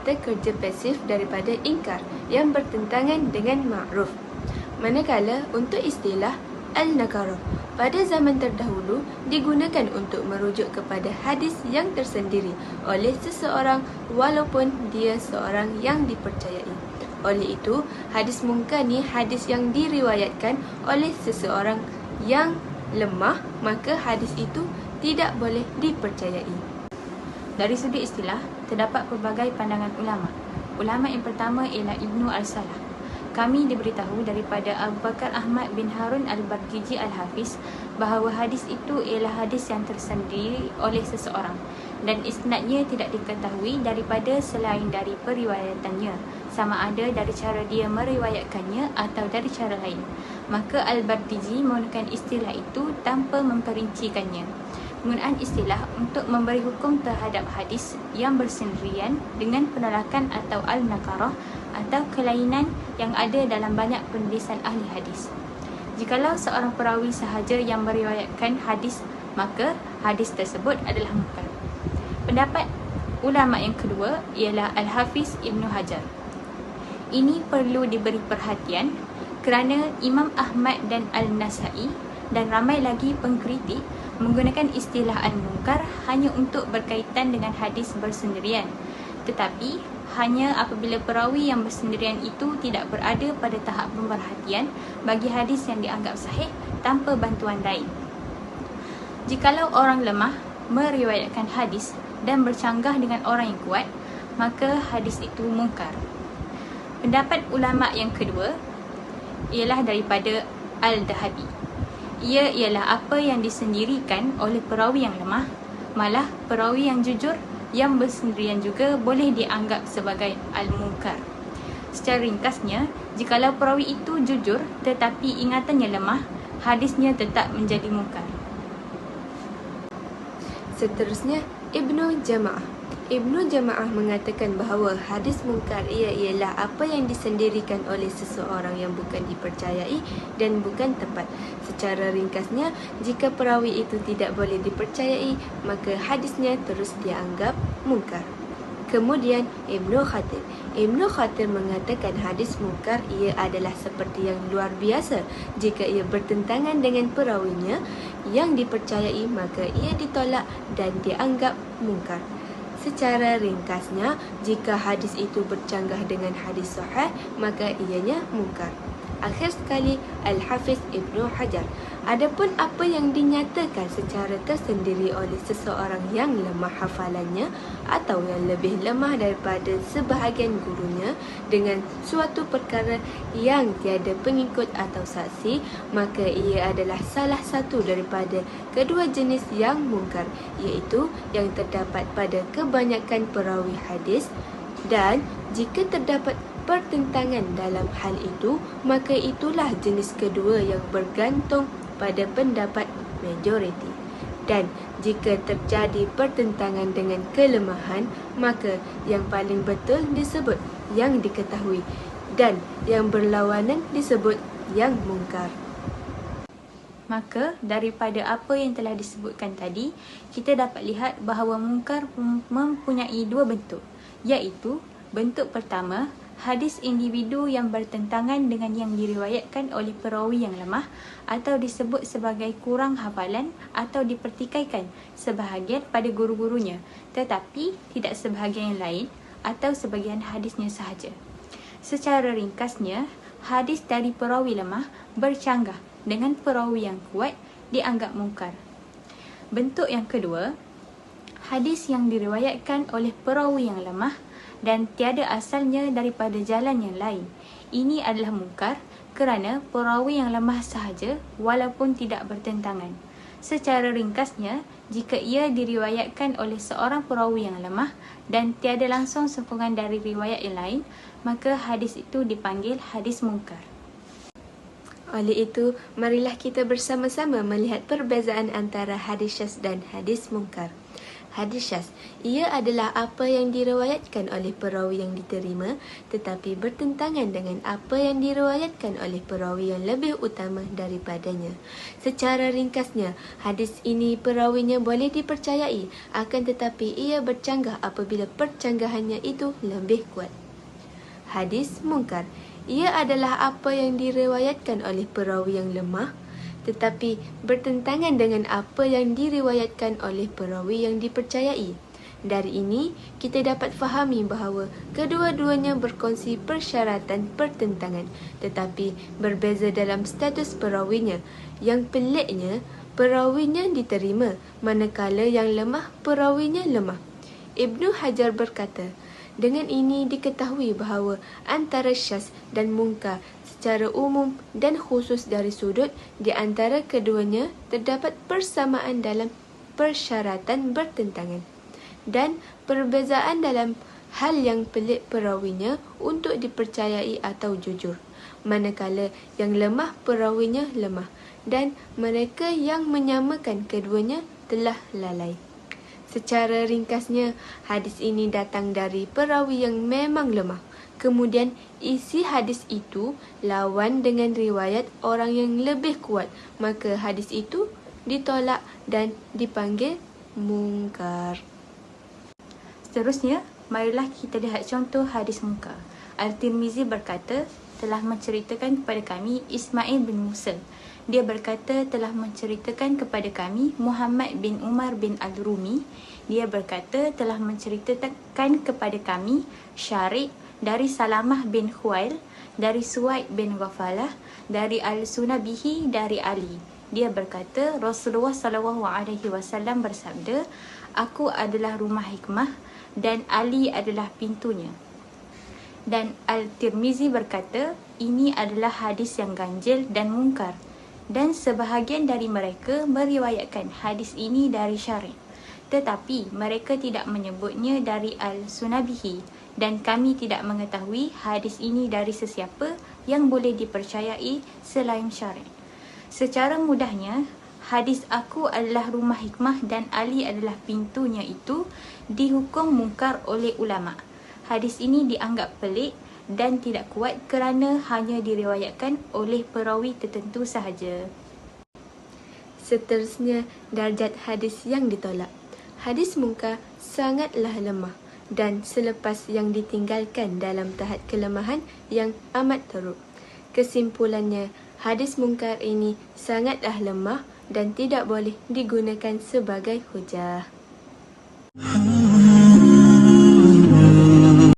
kata kerja pasif daripada ingkar yang bertentangan dengan ma'ruf. Manakala untuk istilah al-nakarah pada zaman terdahulu digunakan untuk merujuk kepada hadis yang tersendiri oleh seseorang walaupun dia seorang yang dipercayai. Oleh itu, hadis munkar ni hadis yang diriwayatkan oleh seseorang yang lemah, maka hadis itu tidak boleh dipercayai. Dari sudut istilah, terdapat pelbagai pandangan ulama. Ulama yang pertama ialah Ibnu Al-Salah. Kami diberitahu daripada Abu Bakar Ahmad bin Harun Al-Barqiji Al-Hafiz bahawa hadis itu ialah hadis yang tersendiri oleh seseorang dan isnadnya tidak diketahui daripada selain dari periwayatannya, sama ada dari cara dia meriwayatkannya atau dari cara lain. Maka Al-Barqiji menggunakan istilah itu tanpa memperincikannya. Penggunaan istilah untuk memberi hukum terhadap hadis yang bersendirian dengan penolakan atau al-nakarah atau kelainan yang ada dalam banyak penulisan ahli hadis. Jikalau seorang perawi sahaja yang meriwayatkan hadis, maka hadis tersebut adalah munkar. Pendapat ulama yang kedua ialah Al-Hafiz Ibnu Hajar. Ini perlu diberi perhatian kerana Imam Ahmad dan Al-Nasai dan ramai lagi pengkritik menggunakan istilah al-munkar hanya untuk berkaitan dengan hadis bersendirian, tetapi hanya apabila perawi yang bersendirian itu tidak berada pada tahap pemerhatian bagi hadis yang dianggap sahih tanpa bantuan lain. Jikalau orang lemah meriwayatkan hadis dan bercanggah dengan orang yang kuat, maka hadis itu munkar. Pendapat ulama yang kedua ialah daripada Al-Dhahabi. Ia ialah apa yang disendirikan oleh perawi yang lemah, malah perawi yang jujur yang bersendirian juga boleh dianggap sebagai al-munkar. Secara ringkasnya, jikalau perawi itu jujur tetapi ingatannya lemah, hadisnya tetap menjadi munkar. Seterusnya, Ibnu Jama'ah. Ibnu Jama'ah mengatakan bahawa hadis munkar ialah apa yang disendirikan oleh seseorang yang bukan dipercayai dan bukan tepat. Secara ringkasnya, jika perawi itu tidak boleh dipercayai, maka hadisnya terus dianggap munkar. Kemudian Ibnu Khatir. Ibnu Khatir mengatakan hadis munkar ia adalah seperti yang luar biasa. Jika ia bertentangan dengan perawinya yang dipercayai, maka ia ditolak dan dianggap munkar. Secara ringkasnya, jika hadis itu bercanggah dengan hadis sahih, maka ianya munkar. Akhir sekali, Al-Hafiz Ibnu Hajar. Adapun apa yang dinyatakan secara tersendiri oleh seseorang yang lemah hafalannya atau yang lebih lemah daripada sebahagian gurunya dengan suatu perkara yang tiada pengikut atau saksi, maka ia adalah salah satu daripada kedua jenis yang munkar, iaitu yang terdapat pada kebanyakan perawi hadis, dan jika terdapat pertentangan dalam hal itu, maka itulah jenis kedua yang bergantung pada pendapat majoriti. Dan jika terjadi pertentangan dengan kelemahan, maka yang paling betul disebut yang diketahui dan yang berlawanan disebut yang munkar. Maka daripada apa yang telah disebutkan tadi, kita dapat lihat bahawa munkar mempunyai dua bentuk, iaitu bentuk pertama, hadis individu yang bertentangan dengan yang diriwayatkan oleh perawi yang lemah atau disebut sebagai kurang hafalan atau dipertikaikan sebahagian pada guru-gurunya tetapi tidak sebahagian yang lain atau sebahagian hadisnya sahaja. Secara ringkasnya, hadis dari perawi lemah bercanggah dengan perawi yang kuat dianggap munkar. Bentuk yang kedua, hadis yang diriwayatkan oleh perawi yang lemah dan tiada asalnya daripada jalan yang lain. Ini adalah munkar kerana perawi yang lemah sahaja walaupun tidak bertentangan. Secara ringkasnya, jika ia diriwayatkan oleh seorang perawi yang lemah dan tiada langsung sokongan dari riwayat yang lain, maka hadis itu dipanggil hadis munkar. Oleh itu, marilah kita bersama-sama melihat perbezaan antara hadis syadz dan hadis munkar. Hadis syaz, ia adalah apa yang diriwayatkan oleh perawi yang diterima tetapi bertentangan dengan apa yang diriwayatkan oleh perawi yang lebih utama daripadanya. Secara ringkasnya, hadis ini perawinya boleh dipercayai, akan tetapi ia bercanggah apabila percanggahannya itu lebih kuat. Hadis mungkar, ia adalah apa yang diriwayatkan oleh perawi yang lemah tetapi bertentangan dengan apa yang diriwayatkan oleh perawi yang dipercayai. Dari ini, kita dapat fahami bahawa kedua-duanya berkongsi persyaratan pertentangan tetapi berbeza dalam status perawinya. Yang peliknya, perawinya diterima manakala yang lemah perawinya lemah. Ibnu Hajar berkata, dengan ini diketahui bahawa antara syaz dan mungkar secara umum dan khusus dari sudut di antara keduanya terdapat persamaan dalam persyaratan bertentangan dan perbezaan dalam hal yang pelik perawinya untuk dipercayai atau jujur, manakala yang lemah perawinya lemah dan mereka yang menyamakan keduanya telah lalai. Secara ringkasnya, hadis ini datang dari perawi yang memang lemah. Kemudian, isi hadis itu lawan dengan riwayat orang yang lebih kuat. Maka hadis itu ditolak dan dipanggil mungkar. Seterusnya, marilah kita lihat contoh hadis mungkar. Al-Tirmizi berkata, telah menceritakan kepada kami Ismail bin Musa. Dia berkata telah menceritakan kepada kami Muhammad bin Umar bin Al-Rumi. Dia berkata telah menceritakan kepada kami Syariq dari Salamah bin Khuail, dari Suwaid bin Ghafalah, dari Al-Sunabihi, dari Ali. Dia berkata Rasulullah SAW bersabda, aku adalah rumah hikmah dan Ali adalah pintunya. Dan Al-Tirmizi berkata, ini adalah hadis yang ganjil dan mungkar. Dan sebahagian dari mereka meriwayatkan hadis ini dari Syariq, tetapi mereka tidak menyebutnya dari Al-Sunabihi, dan kami tidak mengetahui hadis ini dari sesiapa yang boleh dipercayai selain Syariq. Secara mudahnya, hadis aku adalah rumah hikmah dan Ali adalah pintunya itu dihukum mungkar oleh ulama. Hadis ini dianggap pelik dan tidak kuat kerana hanya diriwayatkan oleh perawi tertentu sahaja. Seterusnya, darjat hadis yang ditolak. Hadis mungkar sangatlah lemah dan selepas yang ditinggalkan dalam tahap kelemahan yang amat teruk. Kesimpulannya, hadis mungkar ini sangatlah lemah dan tidak boleh digunakan sebagai hujah.